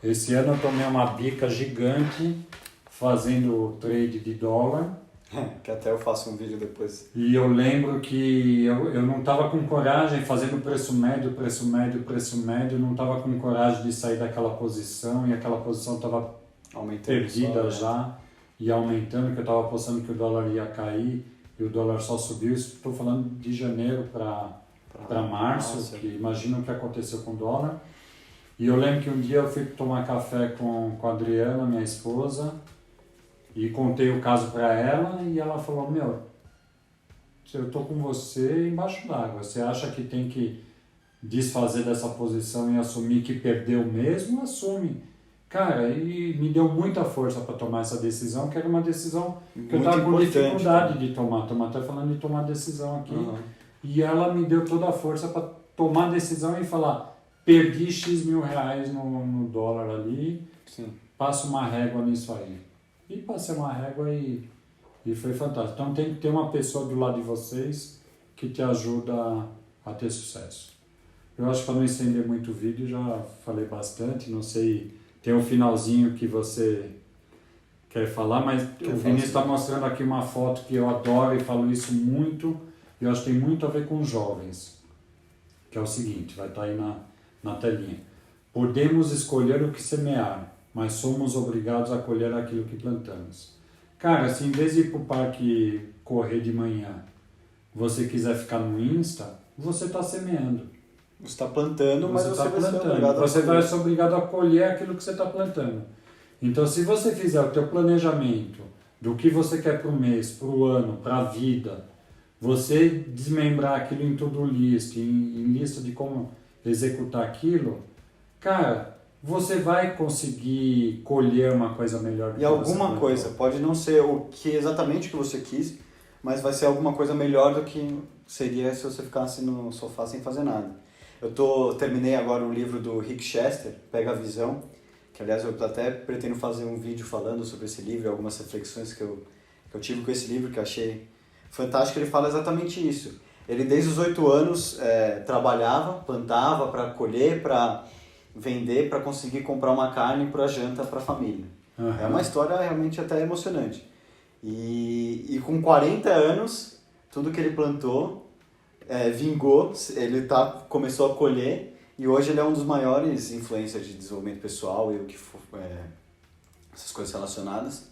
Esse ano eu tomei uma bica gigante fazendo trade de dólar, Que até eu faço um vídeo depois. E eu lembro que eu não estava com coragem, fazendo preço médio, não estava com coragem de sair daquela posição, e aquela posição estava perdida já, e aumentando, que eu estava apostando que o dólar ia cair, e o dólar só subiu. Estou falando de janeiro para março, que imagina o que aconteceu com o dólar. E eu lembro que um dia eu fui tomar café com a Adriana, minha esposa, e contei o caso para ela, e ela falou, meu, eu tô com você embaixo d'água, você acha que tem que desfazer dessa posição e assumir que perdeu mesmo? Assume. Cara, e me deu muita força para tomar essa decisão, que era uma decisão que eu estava com dificuldade de tomar. Estamos até falando de tomar decisão aqui. E ela me deu toda a força para tomar a decisão e falar, perdi X mil reais no dólar ali, passo uma régua nisso aí. E passei uma régua e foi fantástico. Então tem que ter uma pessoa do lado de vocês que te ajuda a ter sucesso. Eu acho que para não estender muito o vídeo, já falei bastante, não sei, tem um finalzinho que você quer falar, mas o Vinícius está mostrando aqui uma foto que eu adoro e falo isso muito, e eu acho que tem muito a ver com jovens, que é o seguinte, vai estar aí na telinha. Podemos escolher o que semear, mas somos obrigados a colher aquilo que plantamos. Cara, se em vez de ir para o parque correr de manhã, você quiser ficar no Insta, você está semeando. Você está plantando, mas você vai ser obrigado a colher. Você vai ser obrigado a colher aquilo que você está plantando. Então, se você fizer o teu planejamento do que você quer para o mês, para o ano, para a vida, você desmembrar aquilo em to-do list, em lista de como executar aquilo, cara, você vai conseguir colher uma coisa melhor do que você planejou. E alguma coisa, pode não ser exatamente o que você quis, mas vai ser alguma coisa melhor do que seria se você ficasse no sofá sem fazer nada. Terminei agora um livro do Rick Chester, Pega a Visão, que aliás eu até pretendo fazer um vídeo falando sobre esse livro, algumas reflexões que eu tive com esse livro, que eu achei fantástico. Ele fala exatamente isso. Ele desde os 8 anos trabalhava, plantava para colher, para vender, para conseguir comprar uma carne para janta para a família. É uma história realmente até emocionante. E com 40 anos, tudo que ele plantou vingou, ele começou a colher, e hoje ele é um dos maiores influencers de desenvolvimento pessoal e essas coisas relacionadas.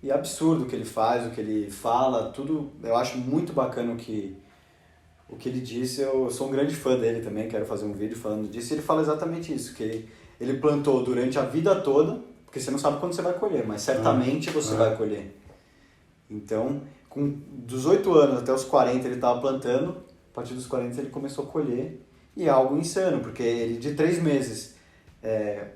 E é absurdo o que ele faz, o que ele fala, tudo. Eu acho muito bacana o que ele disse. Eu sou um grande fã dele também, quero fazer um vídeo falando disso. E ele fala exatamente isso, que ele plantou durante a vida toda, porque você não sabe quando você vai colher, mas certamente você vai colher. Então, dos 8 anos até os 40 ele estava plantando, a partir dos 40 ele começou a colher, e é algo insano, porque ele de 3 meses,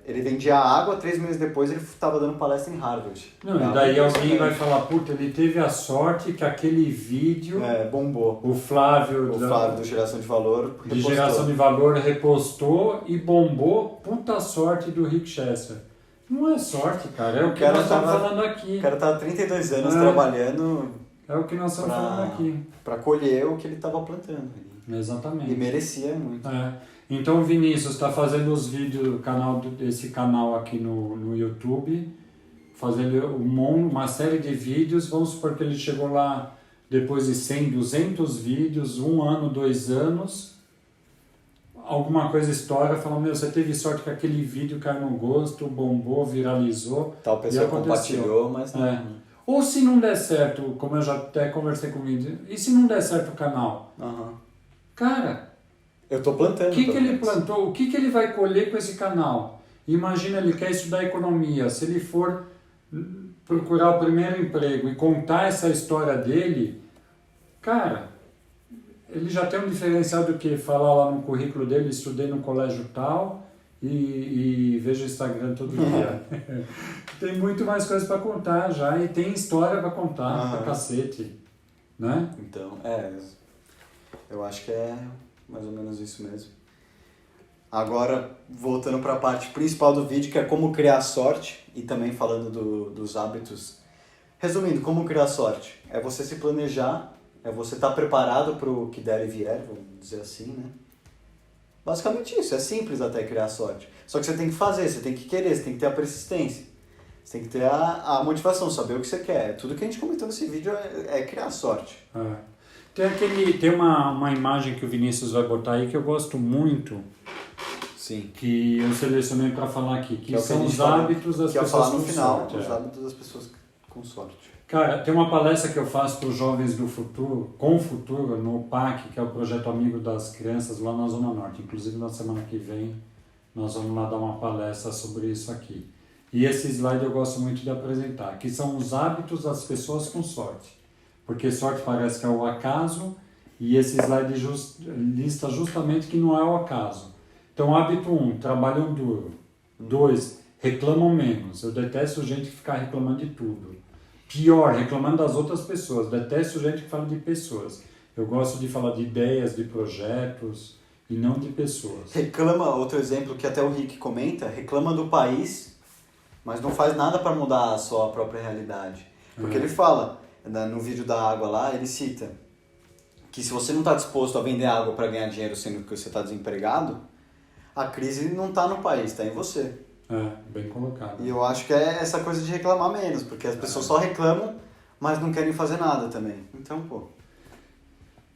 ele vendia água, 3 meses depois ele estava dando palestra em Harvard. Não, e daí alguém vai falar, puta, ele teve a sorte que aquele vídeo... bombou. O Flávio do Geração de Valor repostou. De Geração de Valor repostou e bombou, puta sorte do Rick Chester. Não é sorte, cara, é o que nós estamos falando aqui. O cara estava 32 anos trabalhando... É o que nós estamos falando aqui. Para colher o que ele estava plantando. Exatamente. E merecia muito. Então o Vinícius está fazendo os vídeos, esse canal aqui no YouTube, fazendo uma série de vídeos. Vamos supor que ele chegou lá depois de 100, 200 vídeos, 1 ano, 2 anos. Alguma coisa estoura, falando, você teve sorte que aquele vídeo caiu no gosto, bombou, viralizou. Tal pessoa compartilhou, mas não. Ou se não der certo, como eu já até conversei com o vídeo, e se não der certo o canal? Cara, eu tô plantando. O que ele plantou? O que ele vai colher com esse canal? Imagina, ele quer estudar economia. Se ele for procurar o primeiro emprego e contar essa história dele, cara, ele já tem um diferencial do que falar lá no currículo dele, estudei no colégio tal e vejo o Instagram todo dia. Tem muito mais coisa para contar já, e tem história para contar pra cacete, né? Então, eu acho que é mais ou menos isso mesmo. Agora, voltando para a parte principal do vídeo, que é como criar sorte, e também falando dos hábitos. Resumindo, como criar sorte? É você se planejar, é você estar preparado para o que der e vier, vamos dizer assim, né? Basicamente isso, é simples até criar sorte. Só que você tem que fazer, você tem que querer, você tem que ter a persistência. Você tem que ter a motivação, saber o que você quer. Tudo que a gente comentou nesse vídeo é criar sorte. Tem uma imagem que o Vinícius vai botar aí que eu gosto muito. Sim. Que eu selecionei para falar aqui, que é são os hábitos das pessoas falar no com final, sorte. Os hábitos das pessoas com sorte. Cara, tem uma palestra que eu faço para os jovens do futuro, com o futuro, no PAC, que é o Projeto Amigo das Crianças, lá na Zona Norte. Inclusive, na semana que vem, nós vamos lá dar uma palestra sobre isso aqui. E esse slide eu gosto muito de apresentar, que são os hábitos das pessoas com sorte. Porque sorte parece que é o acaso, e esse slide lista justamente que não é o acaso. Então, hábito 1, trabalham duro. 2, reclamam menos. Eu detesto gente que ficar reclamando de tudo. Pior, reclamando das outras pessoas. Detesto gente que fala de pessoas. Eu gosto de falar de ideias, de projetos e não de pessoas. Reclama, outro exemplo que até o Rick comenta, reclama do país, mas não faz nada para mudar a sua própria realidade. Porque ele fala, no vídeo da água lá, ele cita que se você não está disposto a vender água para ganhar dinheiro sendo que você está desempregado, a crise não está no país, está em você. Bem colocado. E eu acho que é essa coisa de reclamar menos, porque as pessoas só reclamam, mas não querem fazer nada também. Então, pô...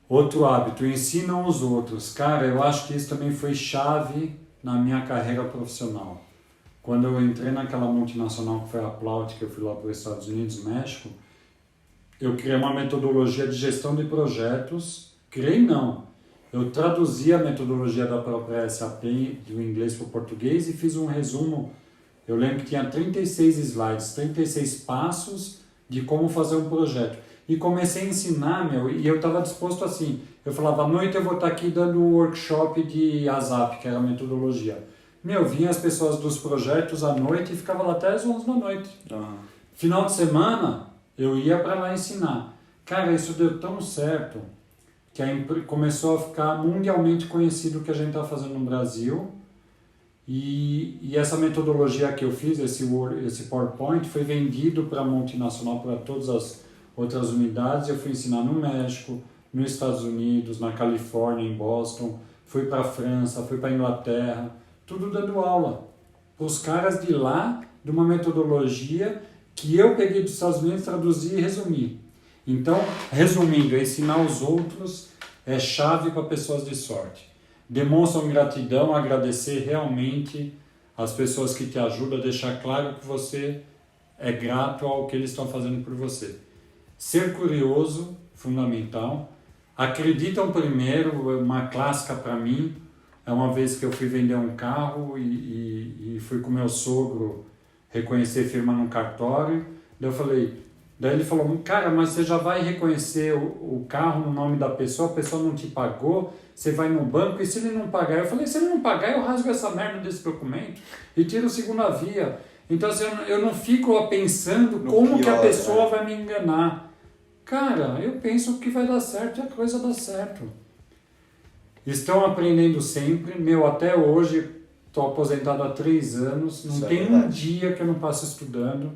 Outro hábito, ensinam os outros. Cara, eu acho que isso também foi chave na minha carreira profissional. Quando eu entrei naquela multinacional que foi a Plaut, que eu fui lá para os Estados Unidos, México, eu criei uma metodologia de gestão de projetos. Eu traduzi a metodologia da própria SAP do inglês para o português e fiz um resumo. Eu lembro que tinha 36 slides, 36 passos de como fazer um projeto. E comecei a ensinar, e eu estava disposto assim. Eu falava, à noite eu vou estar aqui dando um workshop de ASAP, que era a metodologia. Vinha as pessoas dos projetos à noite e ficava lá até às 11 da noite. Final de semana, eu ia para lá ensinar. Cara, isso deu tão certo que começou a ficar mundialmente conhecido o que a gente está fazendo no Brasil. E essa metodologia que eu fiz, esse PowerPoint, foi vendido para a multinacional, para todas as outras unidades. Eu fui ensinar no México, nos Estados Unidos, na Califórnia, em Boston. Fui para a França, fui para a Inglaterra, tudo dando aula. Os caras de lá, de uma metodologia que eu peguei dos Estados Unidos, traduzi e resumi. Então, resumindo, ensinar os outros é chave para pessoas de sorte. Demonstram gratidão, agradecer realmente as pessoas que te ajudam, deixar claro que você é grato ao que eles estão fazendo por você. Ser curioso, fundamental. Acreditam primeiro, uma clássica para mim, é uma vez que eu fui vender um carro e fui com meu sogro reconhecer firma num cartório. Daí ele falou, cara, mas você já vai reconhecer o carro no nome da pessoa, a pessoa não te pagou, você vai no banco, e se ele não pagar? Eu falei, se ele não pagar, eu rasgo essa merda desse documento e tiro segunda via. Então assim, eu não fico pensando como que a pessoa vai me enganar. Cara, eu penso que vai dar certo e a coisa dá certo. Estão aprendendo sempre. Até hoje, estou aposentado há 3 anos, não tem um dia que eu não passo estudando.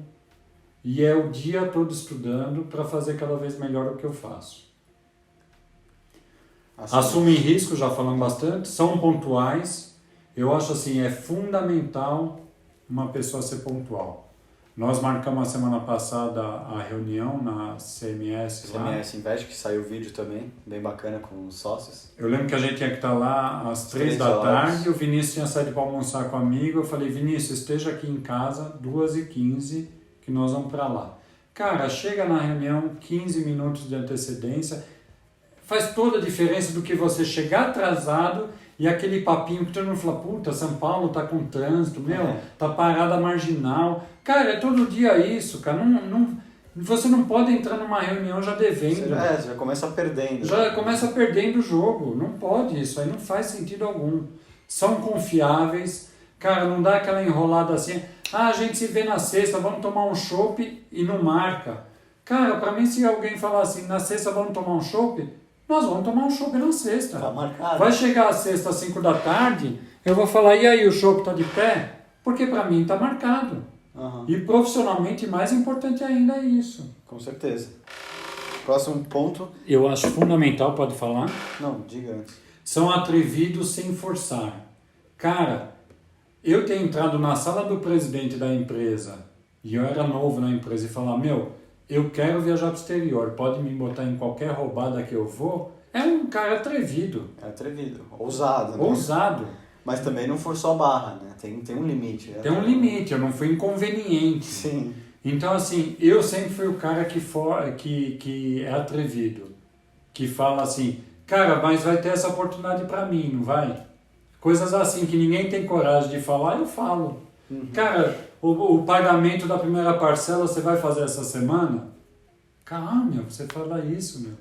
E é o dia todo estudando para fazer cada vez melhor o que eu faço. Assumem risco, já falamos bastante, são pontuais. Eu acho assim, é fundamental uma pessoa ser pontual. Nós marcamos a semana passada a reunião na CMS lá. CMS Invest, que saiu o vídeo também, bem bacana com os sócios. Eu lembro que a gente tinha que estar lá às 3 da tarde, o Vinícius tinha saído para almoçar com um amigo, eu falei, Vinícius, esteja aqui em casa, 2h15, que nós vamos para lá. Cara, chega na reunião, 15 minutos de antecedência, faz toda a diferença do que você chegar atrasado e aquele papinho que todo mundo fala, puta, São Paulo tá com trânsito, tá parada marginal. Cara, é todo dia isso, cara. Você não pode entrar numa reunião já devendo. Você já começa perdendo. Já começa perdendo o jogo. Não pode, isso aí não faz sentido algum. São confiáveis. Cara, não dá aquela enrolada assim, a gente se vê na sexta, vamos tomar um chopp e não marca. Cara, pra mim, se alguém falar assim, na sexta vamos tomar um chopp, nós vamos tomar um chopp na sexta. Tá marcado. Vai chegar a sexta às 5 da tarde, eu vou falar, e aí, o chopp tá de pé? Porque pra mim tá marcado. E profissionalmente, mais importante ainda é isso. Com certeza. Próximo ponto. Eu acho fundamental, pode falar? Não, diga antes. São atrevidos sem forçar. Cara, eu tenho entrado na sala do presidente da empresa e eu era novo na empresa e falar, meu, eu quero viajar para o exterior, pode me botar em qualquer roubada que eu vou, é um cara atrevido. É atrevido, ousado, né? Ousado. Mas também não forçou a barra, né? Tem um limite. Né? Tem um limite, eu não fui inconveniente. Sim. Então, assim, eu sempre fui o cara que é atrevido, que fala assim, cara, mas vai ter essa oportunidade para mim, não vai? Coisas assim que ninguém tem coragem de falar, eu falo. Cara, o pagamento da primeira parcela você vai fazer essa semana? Calma, meu, você fala isso, meu.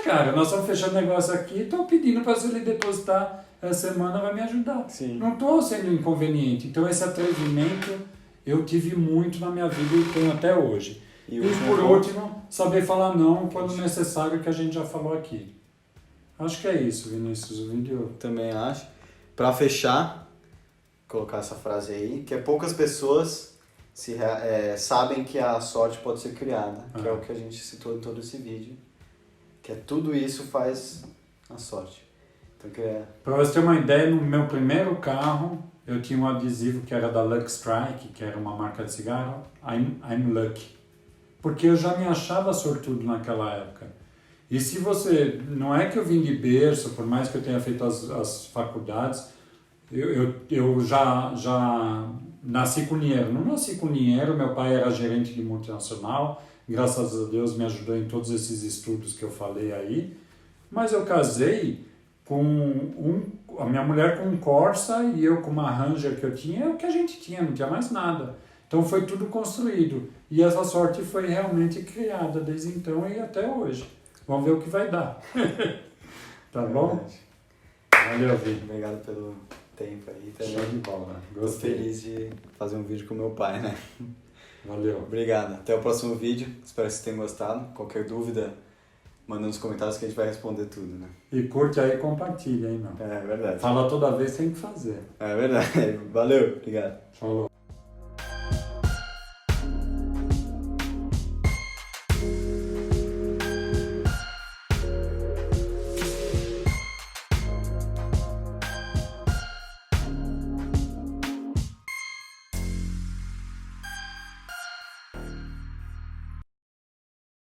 Cara, nós estamos fechando negócio aqui, estou pedindo para você depositar essa semana, vai me ajudar. Sim. Não estou sendo inconveniente. Então, esse atrevimento eu tive muito na minha vida e tenho até hoje. E por último, saber falar não quando necessário, que a gente já falou aqui. Acho que é isso, Vinícius, o vídeo. Também acho. Para fechar, colocar essa frase aí, que é poucas pessoas sabem que a sorte pode ser criada, que é o que a gente citou em todo esse vídeo, que é tudo isso faz a sorte. Então, para você ter uma ideia, no meu primeiro carro, eu tinha um adesivo que era da Lucky Strike, que era uma marca de cigarro, I'm lucky. Porque eu já me achava sortudo naquela época. E se você... Não é que eu vim de berço, por mais que eu tenha feito as faculdades, eu já nasci com dinheiro. Não nasci com dinheiro, meu pai era gerente de multinacional, graças a Deus me ajudou em todos esses estudos que eu falei aí. Mas eu casei com a minha mulher com um Corsa e eu com uma Ranger que eu tinha, é o que a gente tinha, não tinha mais nada. Então foi tudo construído. E essa sorte foi realmente criada desde então e até hoje. Vamos ver o que vai dar. Tá bom? Valeu, Vini. Obrigado pelo tempo aí. Show de bola. Tô feliz de fazer um vídeo com meu pai, né? Valeu. Obrigado. Até o próximo vídeo. Espero que vocês tenham gostado. Qualquer dúvida, manda nos comentários que a gente vai responder tudo, né? E curte aí e compartilha, hein, meu? É verdade. Fala toda vez, tem que fazer. É verdade. Valeu. Obrigado. Falou.